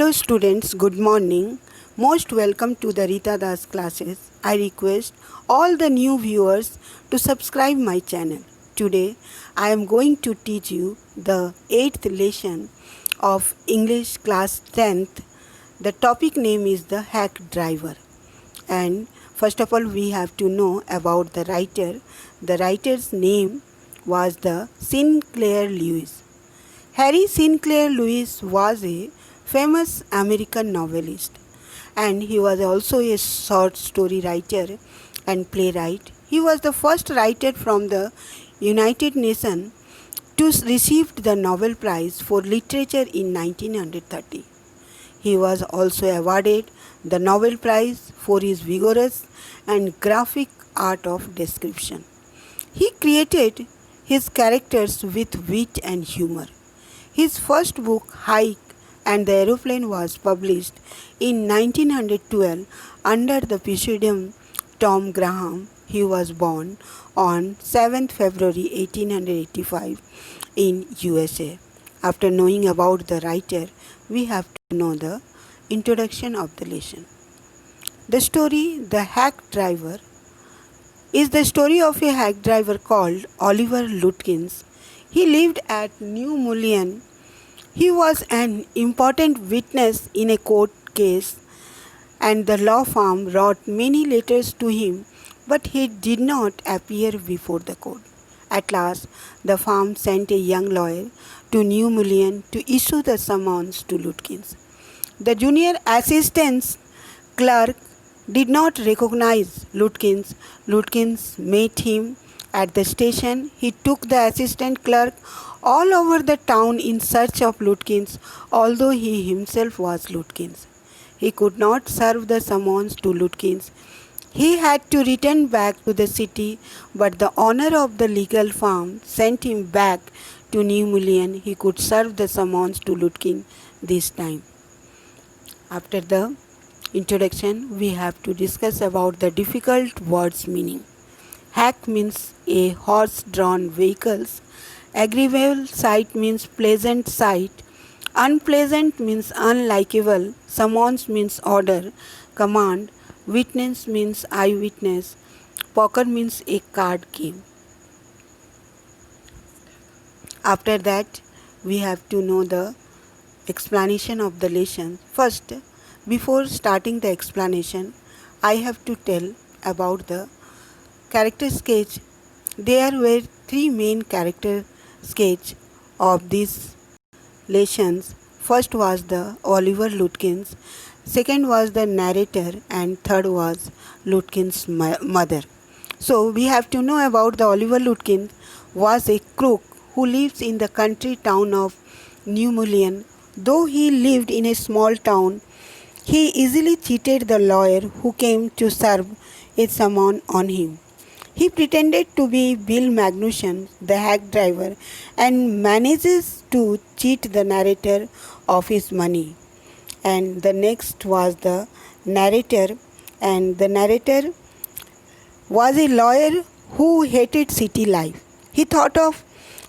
Hello students, good morning. Most welcome to the Rita Das classes. I request all the new viewers to subscribe my channel. Today I am going to teach you the 8th lesson of English class 10th. The topic name is the hack driver. And first of all we have to know about the writer. The writer's name was the Sinclair Lewis. Harry Sinclair Lewis was a famous American novelist, and he was also a short story writer and playwright. He was the first writer from the United Nations to receive the Nobel Prize for Literature in 1930. He was also awarded the Nobel Prize for his vigorous and graphic art of description. He created his characters with wit and humor. His first book, Hike and the Aeroplane, was published in 1912 under the pseudonym Tom Graham. He was born on 7th February 1885 in USA. After knowing about the writer, we have to know the introduction of the lesson. The story, The Hack Driver, is the story of a hack driver called Oliver Lutkins. He lived at New Mullion. He was an important witness in a court case, and the law firm wrote many letters to him, but he did not appear before the court. At last, the firm sent a young lawyer to New Mullion to issue the summons to Lutkins. The junior assistant clerk did not recognize Lutkins. Lutkins met him at the station. He took the assistant clerk all over the town in search of Lutkins, although he himself was Lutkins. He could not serve the summons to Lutkins. He had to return back to the city, but the owner of the legal firm sent him back to New Mullion. He could serve the summons to Lutkins this time. After the introduction, we have to discuss about the difficult words meaning. Hack means a horse-drawn vehicles. Agreeable sight means pleasant sight. Unpleasant means unlikable. Summons means order, command. Witness means eyewitness. Poker means a card game. After that, we have to know the explanation of the lesson. First, before starting the explanation, I have to tell about the character sketch. There were three main character sketch of these lessons. First was the Oliver Lutkins, second was the narrator, and third was Lutkins' mother. So we have to know about the Oliver Lutkins was a crook who lives in the country town of New Mullion. Though he lived in a small town, he easily cheated the lawyer who came to serve a summon on him. He pretended to be Bill Magnuson, the hack driver, and manages to cheat the narrator of his money. And the next was the narrator, and the narrator was a lawyer who hated city life. He thought of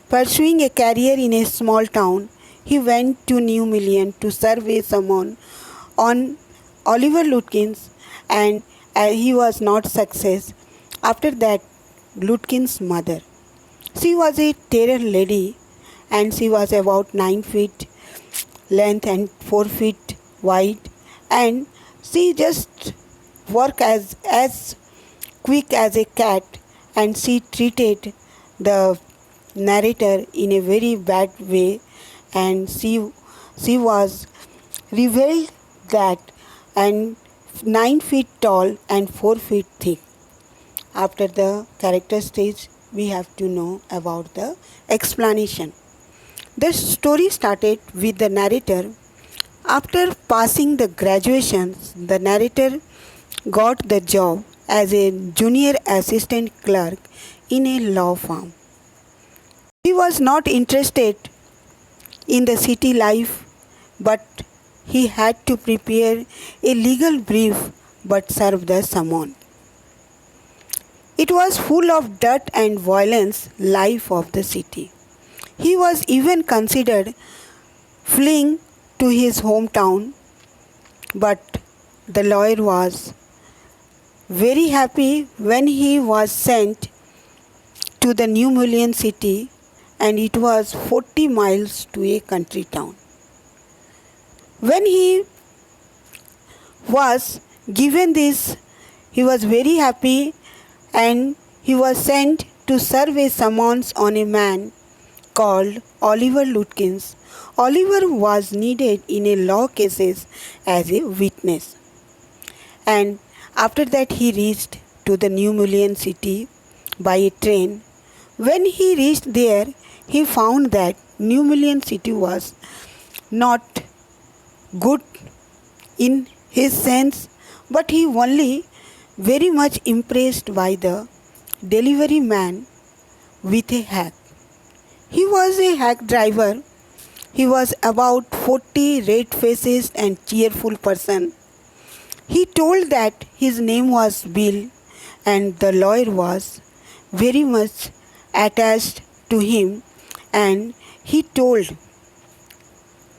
pursuing a career in a small town. He went to New Mullion to serve a summon on Oliver Lutkins, and he was not success. After that, Lutkins' mother. She was a terror lady, and she was about 9 feet length and 4 feet wide, and she just worked as quick as a cat, and she treated the narrator in a very bad way, and she was revealed that and 9 feet tall and 4 feet thick. After the character stage, we have to know about the explanation. The story started with the narrator. After passing the graduations, the narrator got the job as a junior assistant clerk in a law firm. He was not interested in the city life, but he had to prepare a legal brief but serve the summon. It was full of dirt and violence life of the city. He was even considered fleeing to his hometown But the lawyer was very happy when he was sent to the New Mullion city, and it was 40 miles to a country town. When he was given this, he was very happy, and he was sent to serve a summons on a man called Oliver Lutkins. Oliver was needed in a law cases as a witness. And after that he reached to the New Mullion city by a train. When he reached there, he found that New Mullion city was not good in his sense, but he only very much impressed by the delivery man with a hack. He was a hack driver. He was about 40, red-faced and cheerful person. He told that his name was Bill, and the lawyer was very much attached to him, and he told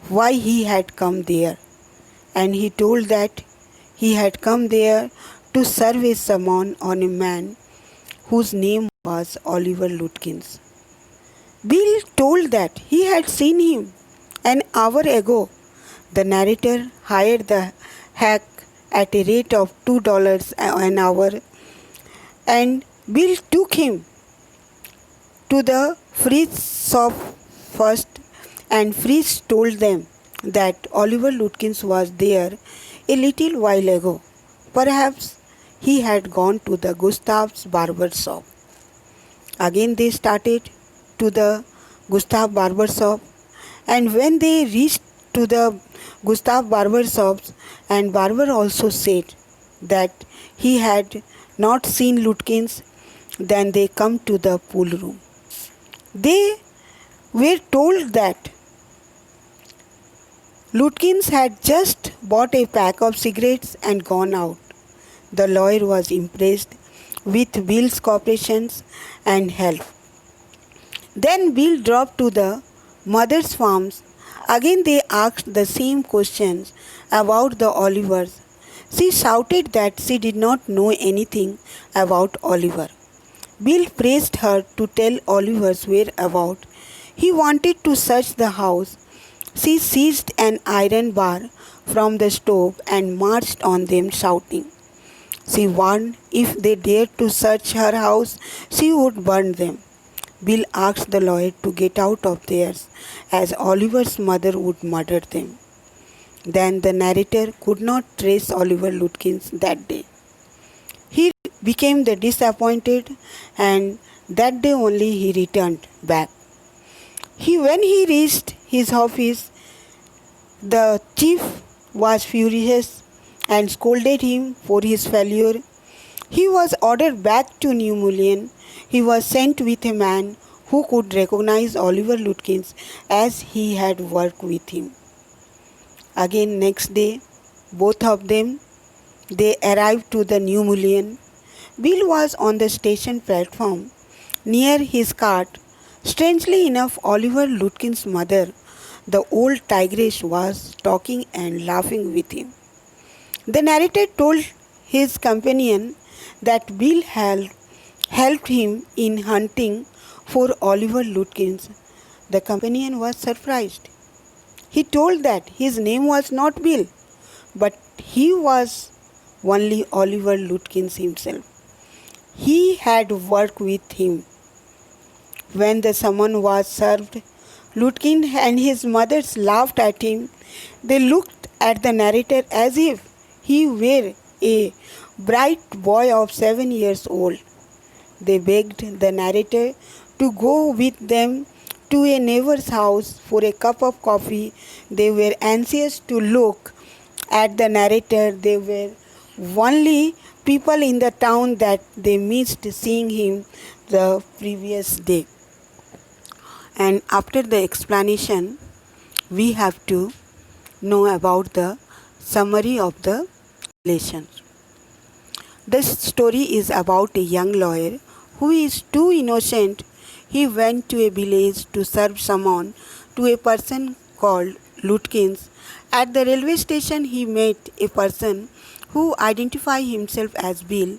why he had come there. And he told that he had come there to serve a summon on a man whose name was Oliver Lutkins. Bill told that he had seen him an hour ago. The narrator hired the hack at a rate of $2 an hour, and Bill took him to the Fritz shop first, and Fritz told them that Oliver Lutkins was there a little while ago. Perhaps he had gone to the Gustav's barber shop. Again they started to the Gustav barber shop, and when they reached to the Gustav barber shops, and barber also said that he had not seen Lutkins, then they come to the pool room. They were told that Lutkins had just bought a pack of cigarettes and gone out. The lawyer was impressed with Bill's cooperation and help. Then Bill dropped to the mother's farms. Again they asked the same questions about the Olivers. She shouted that she did not know anything about Oliver. Bill pressed her to tell Oliver's whereabouts. He wanted to search the house. She seized an iron bar from the stove and marched on them shouting. She warned if they dared to search her house, she would burn them. Bill asked the lawyer to get out of theirs, as Oliver's mother would murder them. Then the narrator could not trace Oliver Lutkins that day. He became disappointed, and that day only he returned back. When he reached his office, the chief was furious and scolded him for his failure. He was ordered back to New Mullion. He was sent with a man who could recognize Oliver Lutkins, as he had worked with him. Again next day, both of them, they arrived to the New Mullion. Bill was on the station platform near his cart. Strangely enough, Oliver Lutkins' mother, the old tigress, was talking and laughing with him. The narrator told his companion that Bill had helped him in hunting for Oliver Lutkins. The companion was surprised. He told that his name was not Bill, but he was only Oliver Lutkins himself. He had worked with him. When the summons was served, Lutkin and his mother laughed at him. They looked at the narrator as if he were a bright boy of 7 years old. They begged the narrator to go with them to a neighbor's house for a cup of coffee. They were anxious to look at the narrator. They were only people in the town that they missed seeing him the previous day. And after the explanation, we have to know about the summary of the relation. This story is about a young lawyer who is too innocent. He went to a village to serve summon to a person called Lutkins, At the railway station, he met a person who identified himself as Bill.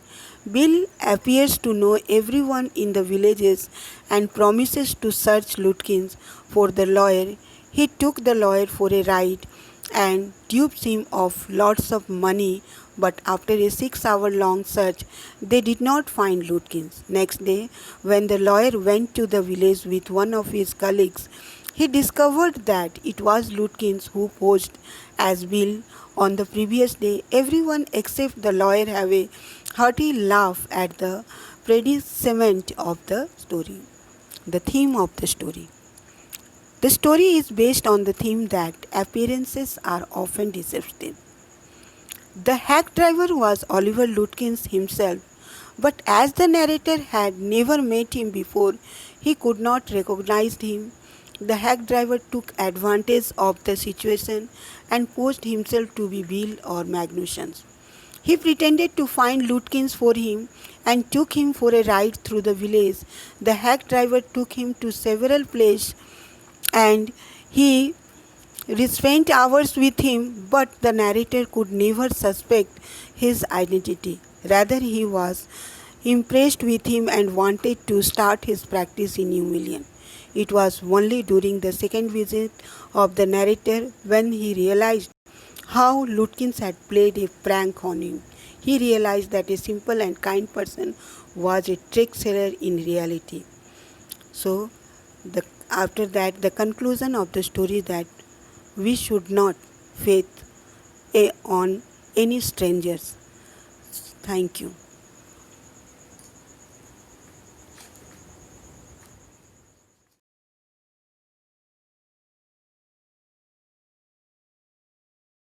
Bill appears to know everyone in the villages and promises to search Lutkins for the lawyer. He took the lawyer for a ride and dupes him of lots of money, but after a 6-hour long search, they did not find Lutkins. Next day, when the lawyer went to the village with one of his colleagues, he discovered that it was Lutkins who posed as Bill on the previous day. Everyone except the lawyer have a hearty laugh at the predicament of the story. The theme of the story. The story is based on the theme that appearances are often deceptive. The hack driver was Oliver Lutkins himself, but as the narrator had never met him before, he could not recognize him. The hack driver took advantage of the situation and posed himself to be Bill or Magnuson. He pretended to find Lutkins for him and took him for a ride through the village. The hack driver took him to several places and he spent hours with him, but the narrator could never suspect his identity. Rather, he was impressed with him and wanted to start his practice in New Million. It was only during the second visit of the narrator when he realized how Lutkins had played a prank on him. He realized that a simple and kind person was a trick seller in reality. So, after that, the conclusion of the story that we should not faith on any strangers. Thank you.